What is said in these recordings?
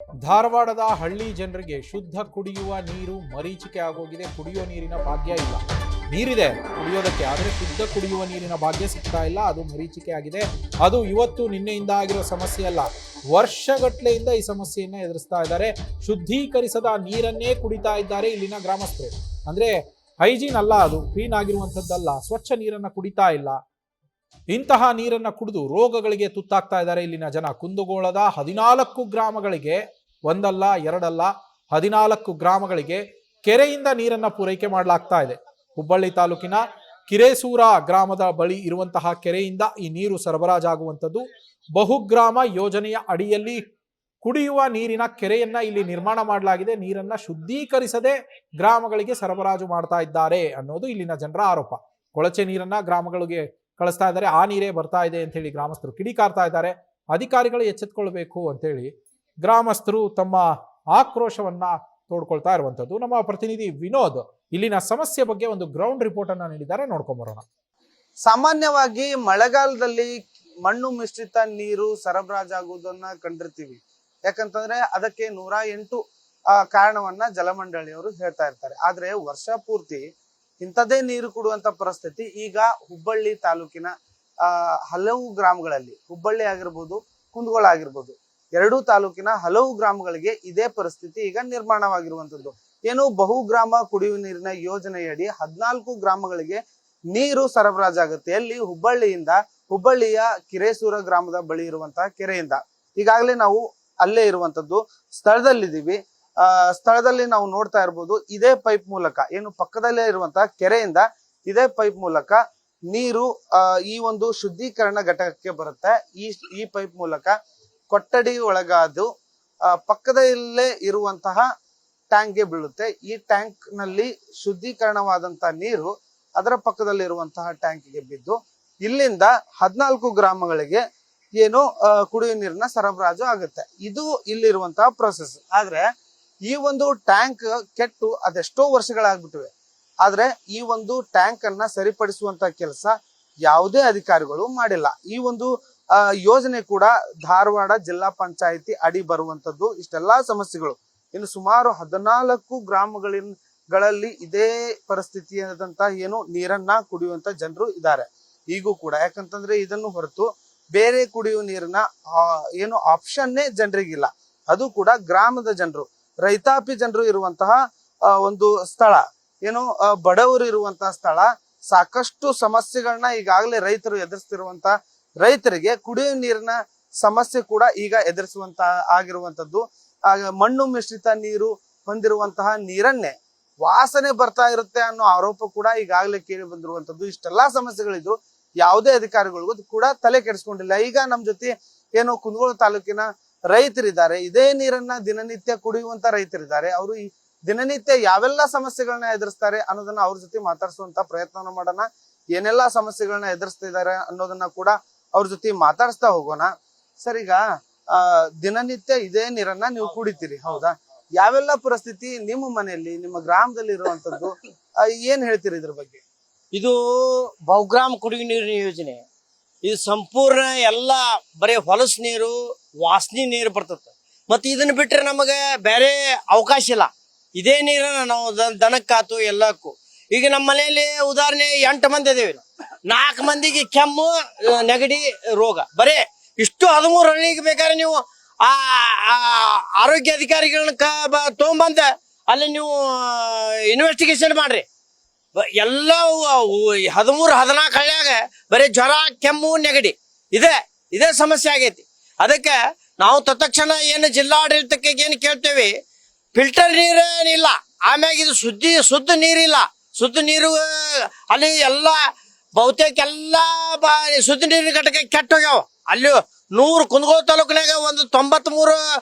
ಧಾರವಾಡದ ಹಳ್ಳಿ ಜನರಿಗೆ ಶುದ್ಧ ಕುಡಿಯುವ ನೀರು ಮರೀಚಿಕೆ ಆಗೋಗಿದೆ. ಕುಡಿಯುವ ನೀರಿನ ಭಾಗ್ಯ ಇಲ್ಲ. ನೀರಿದೆ ಕುಡಿಯೋದಕ್ಕೆ, ಆದರೆ ಶುದ್ಧ ಕುಡಿಯುವ ನೀರಿನ ಭಾಗ್ಯ ಸಿಗ್ತಾ ಇಲ್ಲ. ಅದು ಮರೀಚಿಕೆ ಆಗಿದೆ. ಅದು ಇವತ್ತು ನಿನ್ನೆಯಿಂದ ಆಗಿರೋ ಸಮಸ್ಯೆ ಅಲ್ಲ, ವರ್ಷಗಟ್ಟಲೆಯಿಂದ ಈ ಸಮಸ್ಯೆಯನ್ನ ಎದುರಿಸ್ತಾ ಇದ್ದಾರೆ. ಶುದ್ಧೀಕರಿಸದ ನೀರನ್ನೇ ಕುಡಿತಾ ಇದ್ದಾರೆ ಇಲ್ಲಿನ ಗ್ರಾಮಸ್ಥರು. ಅಂದ್ರೆ ಹೈಜೀನ್ ಅಲ್ಲ, ಅದು ಕ್ಲೀನ್ ಆಗಿರುವಂಥದ್ದಲ್ಲ, ಸ್ವಚ್ಛ ನೀರನ್ನ ಕುಡಿತಾ ಇಲ್ಲ. ಇಂತಹ ನೀರನ್ನ ಕುಡಿದು ರೋಗಗಳಿಗೆ ತುತ್ತಾಗ್ತಾ ಇದ್ದಾರೆ ಇಲ್ಲಿನ ಜನ. ಕುಂದಗೋಳದ 14 ಗ್ರಾಮಗಳಿಗೆ, ಒಂದಲ್ಲ ಎರಡಲ್ಲ 14 ಗ್ರಾಮಗಳಿಗೆ ಕೆರೆಯಿಂದ ನೀರನ್ನ ಪೂರೈಕೆ ಮಾಡಲಾಗ್ತಾ ಇದೆ. ಹುಬ್ಬಳ್ಳಿ ತಾಲೂಕಿನ ಕಿರೇಸೂರ ಗ್ರಾಮದ ಬಳಿ ಇರುವಂತಹ ಕೆರೆಯಿಂದ ಈ ನೀರು ಸರಬರಾಜಾಗುವಂಥದ್ದು. ಬಹುಗ್ರಾಮ ಯೋಜನೆಯ ಅಡಿಯಲ್ಲಿ ಕುಡಿಯುವ ನೀರಿನ ಕೆರೆಯನ್ನ ಇಲ್ಲಿ ನಿರ್ಮಾಣ ಮಾಡಲಾಗಿದೆ. ನೀರನ್ನ ಶುದ್ಧೀಕರಿಸದೆ ಗ್ರಾಮಗಳಿಗೆ ಸರಬರಾಜು ಮಾಡ್ತಾ ಇದ್ದಾರೆ ಅನ್ನೋದು ಇಲ್ಲಿನ ಜನರ ಆರೋಪ. ಕೊಳಚೆ ನೀರನ್ನ ಗ್ರಾಮಗಳಿಗೆ ಕಳಿಸ್ತಾ ಇದ್ದಾರೆ, ಆ ನೀರೇ ಬರ್ತಾ ಇದೆ ಅಂತ ಹೇಳಿ ಗ್ರಾಮಸ್ಥರು ಕಿಡಿಕಾರ್ತಾ ಇದ್ದಾರೆ. ಅಧಿಕಾರಿಗಳು ಎಚ್ಚೆತ್ತುಕೊಳ್ಬೇಕು ಅಂತೇಳಿ ಗ್ರಾಮಸ್ಥರು ತಮ್ಮ ಆಕ್ರೋಶವನ್ನ ತೋಡ್ಕೊಳ್ತಾ ಇರುವಂತದ್ದು. ನಮ್ಮ ಪ್ರತಿನಿಧಿ ವಿನೋದ್ ಇಲ್ಲಿನ ಸಮಸ್ಯೆ ಬಗ್ಗೆ ಒಂದು ಗ್ರೌಂಡ್ ರಿಪೋರ್ಟ್ ಅನ್ನ ನೀಡಿದ್ದಾರೆ, ನೋಡ್ಕೊಂಬರೋಣ. ಸಾಮಾನ್ಯವಾಗಿ ಮಳೆಗಾಲದಲ್ಲಿ ಮಣ್ಣು ಮಿಶ್ರಿತ ನೀರು ಸರಬರಾಜಾಗುವುದನ್ನ ಕಂಡಿರ್ತೀವಿ. ಯಾಕಂತಂದ್ರೆ ಅದಕ್ಕೆ 108 ಕಾರಣವನ್ನ ಜಲಮಂಡಳಿಯವರು ಹೇಳ್ತಾ ಇರ್ತಾರೆ. ಆದ್ರೆ ವರ್ಷ ಪೂರ್ತಿ ಇಂಥದೇ ನೀರು ಕೊಡುವಂತ ಪರಿಸ್ಥಿತಿ ಈಗ ಹುಬ್ಬಳ್ಳಿ ತಾಲೂಕಿನ ಹಲವು ಗ್ರಾಮಗಳಲ್ಲಿ, ಹುಬ್ಬಳ್ಳಿ ಆಗಿರ್ಬೋದು, ಕುಂದಗೋಳ ಆಗಿರ್ಬೋದು, ಎರಡೂ ತಾಲೂಕಿನ ಹಲವು ಗ್ರಾಮಗಳಿಗೆ ಇದೇ ಪರಿಸ್ಥಿತಿ ಈಗ ನಿರ್ಮಾಣವಾಗಿರುವಂತದ್ದು. ಏನು ಬಹುಗ್ರಾಮ ಕುಡಿಯುವ ನೀರಿನ ಯೋಜನೆಯಡಿ 14 ಗ್ರಾಮಗಳಿಗೆ ನೀರು ಸರಬರಾಜಾಗುತ್ತೆ. ಎಲ್ಲಿ? ಹುಬ್ಬಳ್ಳಿಯ ಕಿರೇಸೂರ ಗ್ರಾಮದ ಬಳಿ ಇರುವಂತಹ ಕೆರೆಯಿಂದ. ಈಗಾಗಲೇ ನಾವು ಅಲ್ಲೇ ಇರುವಂತದ್ದು ಸ್ಥಳದಲ್ಲಿದ್ದೀವಿ. ಸ್ಥಳದಲ್ಲಿ ನಾವು ನೋಡ್ತಾ ಇರ್ಬೋದು, ಇದೇ ಪೈಪ್ ಮೂಲಕ, ಏನು ಪಕ್ಕದಲ್ಲೇ ಇರುವಂತಹ ಕೆರೆಯಿಂದ ಇದೇ ಪೈಪ್ ಮೂಲಕ ನೀರು ಈ ಒಂದು ಶುದ್ಧೀಕರಣ ಘಟಕಕ್ಕೆ ಬರುತ್ತೆ. ಈ ಪೈಪ್ ಮೂಲಕ ಕೊಠಡಿ ಒಳಗಾದು ಪಕ್ಕದಲ್ಲೇ ಇರುವಂತಹ ಟ್ಯಾಂಕ್ಗೆ ಬೀಳುತ್ತೆ. ಈ ಟ್ಯಾಂಕ್ ನಲ್ಲಿ ಶುದ್ಧೀಕರಣವಾದಂತಹ ನೀರು ಅದರ ಪಕ್ಕದಲ್ಲಿ ಇರುವಂತಹ ಟ್ಯಾಂಕ್ಗೆ ಬಿದ್ದು ಇಲ್ಲಿಂದ 14 ಗ್ರಾಮಗಳಿಗೆ ಏನು ಕುಡಿಯುವ ನೀರಿನ ಸರಬರಾಜು ಆಗುತ್ತೆ. ಇದು ಇಲ್ಲಿರುವಂತಹ ಪ್ರೊಸೆಸ್. ಆದ್ರೆ ಈ ಒಂದು ಟ್ಯಾಂಕ್ ಕೆಟ್ಟು ಅದೆಷ್ಟೋ ವರ್ಷಗಳಾಗ್ಬಿಟ್ಟಿವೆ. ಆದ್ರೆ ಈ ಒಂದು ಟ್ಯಾಂಕ್ ಅನ್ನ ಸರಿಪಡಿಸುವಂತ ಕೆಲಸ ಯಾವುದೇ ಅಧಿಕಾರಿಗಳು ಮಾಡಿಲ್ಲ. ಈ ಒಂದು ಯೋಜನೆ ಕೂಡ ಧಾರವಾಡ ಜಿಲ್ಲಾ ಪಂಚಾಯಿತಿ ಅಡಿ ಬರುವಂತದ್ದು. ಇಷ್ಟೆಲ್ಲಾ ಸಮಸ್ಯೆಗಳು ಇನ್ನು ಸುಮಾರು 14 ಗ್ರಾಮಗಳಲ್ಲಿ ಇದೇ ಪರಿಸ್ಥಿತಿಯಾದಂತಹ ಏನು ನೀರನ್ನ ಕುಡಿಯುವಂತ ಜನರು ಇದ್ದಾರೆ ಈಗೂ ಕೂಡ. ಯಾಕಂತಂದ್ರೆ ಇದನ್ನು ಹೊರತು ಬೇರೆ ಕುಡಿಯುವ ನೀರಿನ ಏನು ಆಪ್ಷನ್ನೇ ಜನರಿಗಿಲ್ಲ. ಅದು ಕೂಡ ಗ್ರಾಮದ ಜನರು, ರೈತಾಪಿ ಜನರು ಇರುವಂತಹ ಒಂದು ಸ್ಥಳ, ಏನು ಬಡವರು ಇರುವಂತಹ ಸ್ಥಳ. ಸಾಕಷ್ಟು ಸಮಸ್ಯೆಗಳನ್ನ ಈಗಾಗಲೇ ರೈತರು ಎದುರಿಸ್ತಿರುವಂತಹ ರೈತರಿಗೆ ಕುಡಿಯುವ ನೀರಿನ ಸಮಸ್ಯೆ ಕೂಡ ಈಗ ಎದುರಿಸುವಂತಹ ಆಗಿರುವಂತದ್ದು. ಮಣ್ಣು ಮಿಶ್ರಿತ ನೀರು ಹೊಂದಿರುವಂತಹ ನೀರನ್ನೇ ವಾಸನೆ ಬರ್ತಾ ಇರುತ್ತೆ ಅನ್ನೋ ಆರೋಪ ಕೂಡ ಈಗಾಗಲೇ ಕೇಳಿ ಬಂದಿರುವಂತದ್ದು. ಇಷ್ಟೆಲ್ಲಾ ಸಮಸ್ಯೆಗಳಿದ್ರು ಯಾವುದೇ ಅಧಿಕಾರಿಗಳಿಗೂ ಕೂಡ ತಲೆ ಕೆಡಿಸ್ಕೊಂಡಿಲ್ಲ. ಈಗ ನಮ್ ಜೊತೆ ಏನು ಕುಂದಗೋಳ ತಾಲೂಕಿನ ರೈತರಿದ್ದಾರೆ, ಇದೇ ನೀರನ್ನ ದಿನನಿತ್ಯ ಕುಡಿಯುವಂತ ರೈತರಿದ್ದಾರೆ. ಅವರು ಈ ದಿನನಿತ್ಯ ಯಾವೆಲ್ಲಾ ಸಮಸ್ಯೆಗಳನ್ನ ಎದುರಿಸ್ತಾರೆ ಅನ್ನೋದನ್ನ ಅವ್ರ ಜೊತೆ ಮಾತಾಡ್ಸುವಂತ ಪ್ರಯತ್ನವನ್ನ ಮಾಡೋಣ. ಏನೆಲ್ಲಾ ಸಮಸ್ಯೆಗಳನ್ನ ಎದುರಿಸ್ತಿದ್ದಾರೆ ಅನ್ನೋದನ್ನ ಕೂಡ ಅವ್ರ ಜೊತೆ ಮಾತಾಡಿಸ್ತಾ ಹೋಗೋಣ. ಸರ್, ಈಗ ದಿನನಿತ್ಯ ಇದೇ ನೀರನ್ನ ನೀವು ಕುಡಿತೀರಿ, ಹೌದಾ? ಯಾವೆಲ್ಲಾ ಪರಿಸ್ಥಿತಿ ನಿಮ್ಮ ಮನೆಯಲ್ಲಿ, ನಿಮ್ಮ ಗ್ರಾಮದಲ್ಲಿ ಇರುವಂತದ್ದು, ಏನ್ ಹೇಳ್ತೀರಿ ಇದ್ರ ಬಗ್ಗೆ? ಇದು ಬಹುಗ್ರಾಮ ಕುಡಿಯುವ ನೀರಿನ ಯೋಜನೆ. ಇದು ಸಂಪೂರ್ಣ ಎಲ್ಲ ಬರೀ ಹೊಲಸ್ ನೀರು, ವಾಸನಿ ನೀರು ಬರ್ತದೆ. ಮತ್ತೆ ಇದನ್ನ ಬಿಟ್ರೆ ನಮಗೆ ಬೇರೆ ಅವಕಾಶ ಇಲ್ಲ. ಇದೇ ನೀರನ್ನ ನಾವು ದನಕ್ಕಾತು ಎಲ್ಲಕ್ಕೂ. ಈಗ ನಮ್ಮ ಮನೆಯಲ್ಲಿ ಉದಾಹರಣೆ 8 ಮಂದಿ ಇದೇವಿ. 4 ಮಂದಿಗೆ ಕೆಮ್ಮು, ನೆಗಡಿ ರೋಗ. ಬರೇ ಇಷ್ಟು 13 ಹಳ್ಳಿಗೆ ಬೇಕಾದ್ರೆ ನೀವು ಆರೋಗ್ಯ ಅಧಿಕಾರಿಗಳನ್ನ ತಗೊಂಬಂದ ಅಲ್ಲಿ ನೀವು ಇನ್ವೆಸ್ಟಿಗೇಷನ್ ಮಾಡ್ರಿ. ಎಲ್ಲ 13-14 ಹಳ್ಳಿಯಾಗ ಬರೀ ಜ್ವರ, ಕೆಮ್ಮು, ನೆಗಡಿ ಇದೇ ಸಮಸ್ಯೆ ಆಗೈತಿ. ಅದಕ್ಕೆ ನಾವು ತತ್ಕ್ಷಣ ಏನು ಜಿಲ್ಲಾಡಳಿತಕ್ಕೆ ಏನು ಕೇಳ್ತೇವೆ, ಫಿಲ್ಟರ್ ನೀರೇನಿಲ್ಲ, ಆಮ್ಯಾಗ ಇದು ಶುದ್ಧ ನೀರಿಲ್ಲ. ಶುದ್ಧ ನೀರು ಅಲ್ಲಿ ಎಲ್ಲ ಬಹುತೇಕ ಎಲ್ಲ ಶುದ್ಧ ನೀರಿನ ಘಟಕ ಕೆಟ್ಟ ಹೋಗ್ಯಾವ. ಅಲ್ಲಿ 100 ಕುಂದಗೋಳ ತಾಲೂಕಿನಾಗ ಒಂದು 93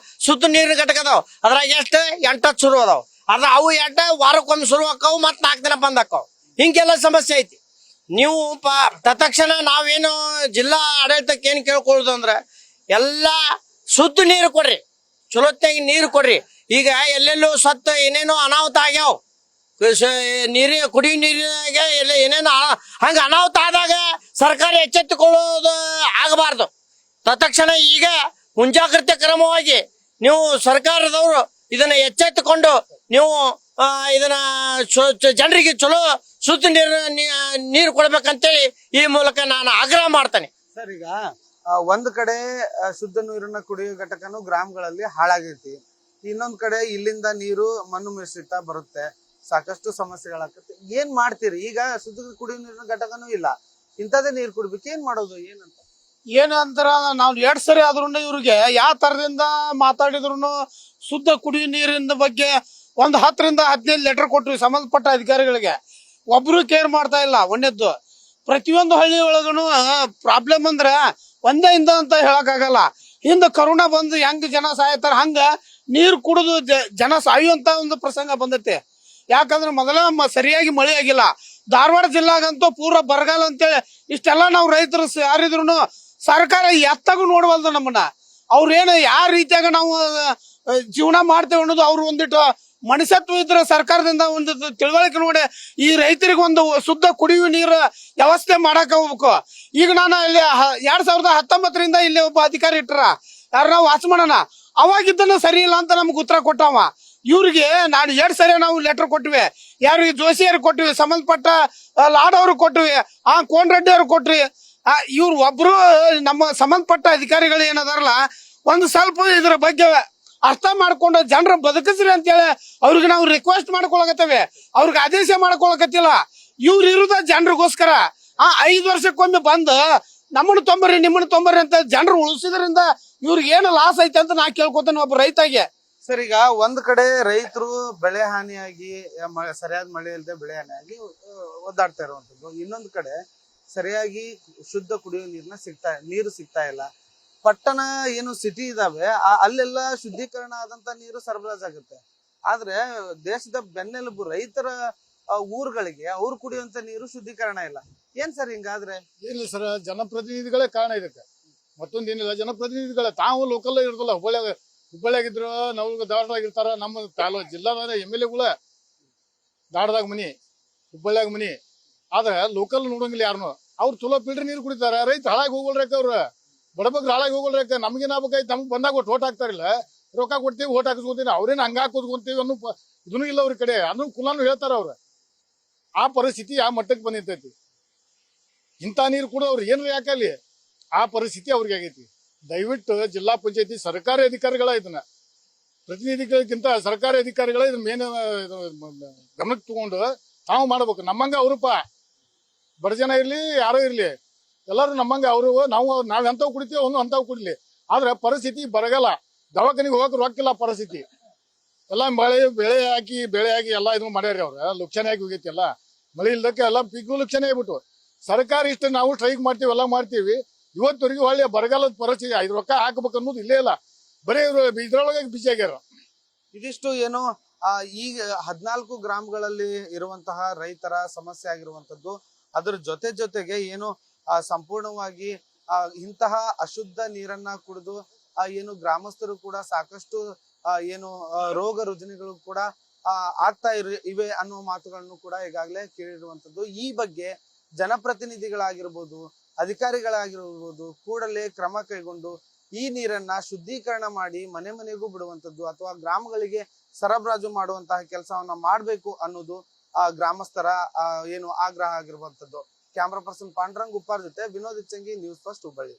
ಶುದ್ಧ ನೀರಿನ ಘಟಕ ಅದಾವ. ಅದ್ರಾಗ ಎಷ್ಟು 8 ಶುರು ಅದಾವ. ಅದ್ರ ಅವು 8 ವಾರಕ್ಕೊಮ್ಮೆ ಶುರು ಆಕಾವು, ಮತ್ 4 ದಿನ ಬಂದ್ ಆಕಾವ್. ಹಿಂಗೆಲ್ಲ ಸಮಸ್ಯೆ ಐತಿ. ನೀವು ತತ್ಕ್ಷಣ ನಾವೇನು ಜಿಲ್ಲಾ ಆಡಳಿತಕ್ಕೆ ಏನ್ ಕೇಳ್ಕೊಳ್ಳೋದು ಅಂದ್ರೆ, ಎಲ್ಲಾ ಶುದ್ಧ ನೀರು ಕೊಡ್ರಿ, ಚಲೋತ್ತಾಗಿ ನೀರು ಕೊಡ್ರಿ. ಈಗ ಎಲ್ಲೆಲ್ಲೂ ಸತ್ತ ಏನೇನೋ ಅನಾಹುತ ಆಗ್ಯಾವ. ಕುಡಿಯುವ ನೀರಿನಾಗ ಎಲ್ಲ ಏನೇನೋ ಹಂಗ ಅನಾಹುತ ಆದಾಗ ಸರ್ಕಾರ ಎಚ್ಚೆತ್ತುಕೊಳ್ಳೋದು ಆಗಬಾರ್ದು. ತತ್ಕ್ಷಣ ಈಗ ಮುಂಜಾಗ್ರತೆ ಕ್ರಮವಾಗಿ ನೀವು ಸರ್ಕಾರದವರು ಇದನ್ನ ಎಚ್ಚೆತ್ತುಕೊಂಡು ನೀವು ಇದನ್ನ ಜನರಿಗೆ ಚಲೋ ಶುದ್ಧ ನೀರು ಕೊಡ್ಬೇಕಂತೇಳಿ ಈ ಮೂಲಕ ನಾನು ಆಗ್ರಹ ಮಾಡ್ತೇನೆ. ಸರ್, ಈಗ ಒಂದ್ ಕಡೆ ಶುದ್ಧ ನೀರನ್ನ ಕುಡಿಯೋ ಘಟಕನು ಗ್ರಾಮಗಳಲ್ಲಿ ಹಾಳಾಗೈತಿ, ಇನ್ನೊಂದ್ ಕಡೆ ಇಲ್ಲಿಂದ ನೀರು ಮಣ್ಣು ಮಿಶ್ರಿತ ಬರುತ್ತೆ, ಸಾಕಷ್ಟು ಸಮಸ್ಯೆಗಳಾಗತ್ತೆ. ಏನ್ ಮಾಡ್ತೀರಿ? ಈಗ ಶುದ್ಧ ಕುಡಿಯೋ ನೀರಿನ ಘಟಕನೂ ಇಲ್ಲ, ಇಂಥದೇ ನೀರು ಕುಡ್ಬೇಕು, ಏನ್ ಮಾಡೋದು? ಏನಂತ ಏನಂತಾರ, ನಾವು 2 ಸರಿ ಆದ್ರೂ ಇವ್ರಿಗೆ ಯಾವ ತರದಿಂದ ಮಾತಾಡಿದ್ರು ಶುದ್ಧ ಕುಡಿಯೋ ನೀರಿನ ಬಗ್ಗೆ ಒಂದು 10 ರಿಂದ 15 ಲೆಟರ್ ಕೊಟ್ವಿ ಸಂಬಂಧಪಟ್ಟ ಅಧಿಕಾರಿಗಳಿಗೆ. ಒಬ್ರು ಕೇರ್ ಮಾಡ್ತಾ ಇಲ್ಲ. ಒಂದೇದ್ದು, ಪ್ರತಿಯೊಂದು ಹಳ್ಳಿ ಒಳಗನು ಪ್ರಾಬ್ಲಮ್ ಅಂದ್ರೆ ಒಂದೇ ಇಂದ ಅಂತ ಹೇಳಕ್ ಆಗಲ್ಲ. ಹಿಂದ ಕರೋನಾ ಬಂದು ಹೆಂಗ್ ಜನ ಸಾಯ್ತಾರ ಹಂಗ ನೀರು ಕುಡಿದು ಜನ ಸಾಯುವಂತ ಒಂದು ಪ್ರಸಂಗ ಬಂದೈತಿ. ಯಾಕಂದ್ರೆ ಮೊದಲ ಸರಿಯಾಗಿ ಮಳೆ ಆಗಿಲ್ಲ. ಧಾರವಾಡ ಜಿಲ್ಲಾಗಂತೂ ಪೂರ ಬರಗಾಲ ಅಂತೇಳಿ ಇಷ್ಟೆಲ್ಲ ನಾವು ರೈತರು ಯಾರಿದ್ರು ಸರ್ಕಾರ ಎತ್ತಾಗೂ ನೋಡವಲ್ದು ನಮ್ಮನ್ನ. ಅವ್ರೇನು ಯಾವ ರೀತಿಯಾಗ ನಾವು ಜೀವನ ಮಾಡ್ತೇವೆ ಅನ್ನೋದು ಅವ್ರು ಒಂದಿಟ್ಟು ಮನುಷ್ಯತ್ವ ಇದ್ರೆ ಸರ್ಕಾರದಿಂದ ಒಂದು ತಿಳುವಳಿಕೆ ನೋಡಿ ಈ ರೈತರಿಗೆ ಒಂದು ಶುದ್ಧ ಕುಡಿಯುವ ನೀರು ವ್ಯವಸ್ಥೆ ಮಾಡಕ್ ಹೋಗ್ಬೇಕು. ಈಗ ನಾನು ಇಲ್ಲಿ 2019 ಇಲ್ಲಿ ಒಬ್ಬ ಅಧಿಕಾರಿ ಇಟ್ಟರ, ಯಾರ ವಾಚಮನನ, ಅವಾಗಿದ್ದನ ಸರಿ ಇಲ್ಲ ಅಂತ ನಮ್ಗೆ ಉತ್ತರ ಕೊಟ್ಟವ. ಇವ್ರಿಗೆ ನಾನು 2 ಸರಿ ನಾವು ಲೆಟರ್ ಕೊಟ್ಟಿವಿ. ಯಾರಿಗೆ ಜೋಶಿಯವ್ರಿಗೆ ಕೊಟ್ಟಿವಿ, ಸಂಬಂಧಪಟ್ಟ ಲಾಡ್ ಅವ್ರಿಗೆ ಕೊಟ್ಟಿವಿ, ಕೋನ್ ರೆಡ್ಡಿ ಅವ್ರಿಗೆ ಕೊಟ್ರಿ. ಇವ್ರು ಒಬ್ರು ನಮ್ಮ ಸಂಬಂಧಪಟ್ಟ ಅಧಿಕಾರಿಗಳು ಏನದಾರಲ್ಲ ಒಂದು ಸ್ವಲ್ಪ ಇದ್ರ ಬಗ್ಗೆ ಅರ್ಥ ಮಾಡ್ಕೊಂಡು ಜನರ ಬದುಕಿಸ್ರಿ ಅಂತೇಳಿ ಅವ್ರಿಗೆ ನಾವು ರಿಕ್ವೆಸ್ಟ್ ಮಾಡ್ಕೊಳಕತ್ತೇವೆ, ಅವ್ರಿಗೆ ಆದೇಶ ಮಾಡ್ಕೊಳಕತ್ತಿಲ್ಲ. ಇವ್ರು ಇರುದ ಜನರಿಗೋಸ್ಕರ. 5 ವರ್ಷಕ್ಕೊಮ್ಮೆ ಬಂದು ನಮ್ಮನ್ನು ತೊಂಬರ್ರಿ ನಿಮ್ಮನ್ನು ತೊಂಬರ್ರಿ ಅಂತ ಜನರು ಉಳಿಸಿದ್ರಿಂದ ಇವ್ರಿಗೆ ಏನು ಲಾಸ್ ಐತೆ ಅಂತ ನಾ ಕೇಳ್ಕೊತೇನೆ ಒಬ್ಬ ರೈತಾಗೆ. ಸರ್, ಈಗ ಒಂದ್ ಕಡೆ ರೈತರು ಬೆಳೆ ಹಾನಿಯಾಗಿ ಸರಿಯಾದ ಮಳೆ ಇಲ್ಲದೆ ಬೆಳೆ ಹಾನಿಯಾಗಿ ಒದ್ದಾಡ್ತಾ ಇರುವಂತದ್ದು, ಇನ್ನೊಂದ್ ಕಡೆ ಸರಿಯಾಗಿ ಶುದ್ಧ ಕುಡಿಯೋ ನೀರು ಸಿಗ್ತಾ ಇಲ್ಲ. ಪಟ್ಟಣ ಏನು ಸಿಟಿ ಇದಾವೆ ಅಲ್ಲೆಲ್ಲ ಶುದ್ಧೀಕರಣ ಆದಂತ ನೀರು ಸರಬರಾಜಾಗುತ್ತೆ. ಆದ್ರೆ ದೇಶದ ಬೆನ್ನೆಲುಬು ರೈತರ ಊರುಗಳಿಗೆ ಅವ್ರು ಕುಡಿಯುವಂತ ನೀರು ಶುದ್ಧೀಕರಣ ಇಲ್ಲ. ಏನ್ ಸರ್ ಹಿಂಗಾದ್ರೆ? ಇಲ್ಲ ಸರ್, ಜನಪ್ರತಿನಿಧಿಗಳೇ ಕಾರಣ ಇದಕ್ಕೆ, ಮತ್ತೊಂದೇನಿಲ್ಲ. ಜನಪ್ರತಿನಿಧಿಗಳೇ ತಾವು ಲೋಕಲ್ ಇರೋದಿಲ್ಲ. ಹುಬ್ಬಳ್ಳಿಯಾಗಿದ್ರು ನಾವು ಧಾರವಾಡದಾಗಿರ್ತಾರ. ನಮ್ಮ ಜಿಲ್ಲಾದ MLA ಧಾರವಾಡದಾಗ ಮನಿ, ಹುಬ್ಬಳ್ಳಿಯಾಗ ಮನಿ, ಆದ್ರೆ ಲೋಕಲ್ ನೋಡಂಗಿಲ್ಲ ಯಾರನು. ಅವ್ರು ಚಲೋ ಫಿಲ್ಟರ್ ನೀರು ಕುಡಿತಾರ. ರೈತ ಹಾಳಾಗಿ ಹೋಗೋಲ್ರಕ್ಕ, ಅವ್ರು ಬಡಬಗ್ರು ಹಾಳಾಗಿ ಹೋಗೋಲ್ರಕ್ಕ. ನಮ್ಗೇನಾಗಬೇಕಾಯ್ತು, ನಮ್ಗೆ ಬಂದಾಗ ಒಟ್ಟು ಓಟ್ ಹಾಕ್ತಾರಿಲ್ಲ, ರೊಕ್ಕ ಕೊಡ್ತೀವಿ ಓಟ್ ಹಾಕಿಸ್ಕೊತೀವಿ. ಅವ್ರೇನು ಹಂಗ ಹಾಕೋದ್ಕೊಂತೀವಿ ಅನ್ನೋ ಇದನ್ನು ಇಲ್ಲ ಅವ್ರ ಕಡೆ. ಅದನ್ನು ಕುಲಾನು ಹೇಳ್ತಾರ ಅವ್ರು. ಆ ಪರಿಸ್ಥಿತಿ ಆ ಮಟ್ಟಕ್ಕೆ ಬಂದಿರ್ತೈತಿ. ಇಂಥ ನೀರು ಕೂಡ ಅವ್ರು ಏನ್ರಿ ಯಾಕಲ್ಲಿ ಆ ಪರಿಸ್ಥಿತಿ ಅವ್ರಿಗೆ ಆಗೈತಿ. ದಯವಿಟ್ಟು ಜಿಲ್ಲಾ ಪಂಚಾಯತಿ ಸರ್ಕಾರಿ ಅಧಿಕಾರಿಗಳ ಇದನ್ನ ಪ್ರತಿನಿಧಿಗಳಿಗಿಂತ ಸರ್ಕಾರಿ ಅಧಿಕಾರಿಗಳ ಇದನ್ನ ಮೇನ್ ಗಮನಕ್ಕೆ ತಗೊಂಡು ತಾವು ಮಾಡ್ಬೇಕು. ನಮ್ಮಂಗ ಅವ್ರಪ್ಪ ಬಡ ಜನ ಇರ್ಲಿ ಯಾರೋ ಇರ್ಲಿ, ಎಲ್ಲಾರು ನಮ್ಮಂಗ ಅವರು ನಾವ್ ಎಂತವ್ ಕುಡಿತೀವಿ ಅವನು ಅಂತವ್ ಕುಡ್ಲಿ. ಆದ್ರೆ ಪರಿಸ್ಥಿತಿ ಬರಗಲ್ಲ, ದವಾಖಾನಿಗೆ ಹೋಗಕ್ ರೊಕ್ಕಿಲ್ಲ ಪರಿಸ್ಥಿತಿ. ಎಲ್ಲ ಬೆಳೆ ಹಾಕಿ ಎಲ್ಲಾ ಇದನ್ನ ಮಾಡ್ಯಾರಿ. ಅವ್ರ ಲುಕ್ಷಣೆ ಆಗಿ ಹೋಗೈತಿ. ಎಲ್ಲ ಮಳೆ ಇಲ್ದಕ್ಕೆ ಎಲ್ಲ ಪಿಕ್ಕು ಲುಕ್ಷಣೆ ಆಗ್ಬಿಟ್ಟು ಸರ್ಕಾರ ಇಷ್ಟು ನಾವು ಸ್ಟ್ರೈಕ್ ಮಾಡ್ತೀವಿ, ಎಲ್ಲ ಮಾಡ್ತೀವಿ. ಇವತ್ತವರೆಗೂ ಒಳ್ಳೆ ಬರಗಾಲದ ಪರಿಸ್ಥಿತಿ. 5 ರೊಕ್ಕ ಹಾಕ್ಬೇಕು ಅನ್ನೋದು ಇಲ್ಲೇ ಇಲ್ಲ. ಬರೀ ಇವ್ರು ಇದ್ರೊಳಗೆ ಬಿಸಿ ಆಗ್ಯಾರ. ಇದಿಷ್ಟು ಏನು ಈಗ 14 ಗ್ರಾಮಗಳಲ್ಲಿ ಇರುವಂತಹ ರೈತರ ಸಮಸ್ಯೆ ಆಗಿರುವಂತದ್ದು. ಅದ್ರ ಜೊತೆಗೆ ಏನು ಸಂಪೂರ್ಣವಾಗಿ ಇಂತಹ ಅಶುದ್ಧ ನೀರನ್ನ ಕುಡಿದು ಏನು ಗ್ರಾಮಸ್ಥರು ಕೂಡ ಸಾಕಷ್ಟು ಏನು ರೋಗ ರುಜಿನಗಳು ಕೂಡ ಆಗ್ತಾ ಇವೆ ಅನ್ನೋ ಮಾತುಗಳನ್ನು ಕೂಡ ಈಗಾಗಲೇ ಕೇಳಿರುವಂತದ್ದು. ಈ ಬಗ್ಗೆ ಜನಪ್ರತಿನಿಧಿಗಳಾಗಿರ್ಬೋದು, ಅಧಿಕಾರಿಗಳಾಗಿರ್ಬೋದು ಕೂಡಲೇ ಕ್ರಮ ಕೈಗೊಂಡು ಈ ನೀರನ್ನ ಶುದ್ಧೀಕರಣ ಮಾಡಿ ಮನೆಗೂ ಬಿಡುವಂತದ್ದು ಅಥವಾ ಗ್ರಾಮಗಳಿಗೆ ಸರಬರಾಜು ಮಾಡುವಂತಹ ಕೆಲಸವನ್ನ ಮಾಡಬೇಕು ಅನ್ನೋದು ಗ್ರಾಮಸ್ಥರ ಏನು ಆಗ್ರಹ ಆಗಿರುವಂತದ್ದು. ಕ್ಯಾಮ್ರಾ ಪರ್ಸನ್ ಪಾಂಡುರಂಗ್ ಉಪ್ಪಾರ್ ಜೊತೆ ವಿನೋದ್ ಇಚ್ಚಂಗಿ, ನ್ಯೂಸ್ ಫಸ್ಟ್ ಹುಬ್ಬಳ್ಳಿ.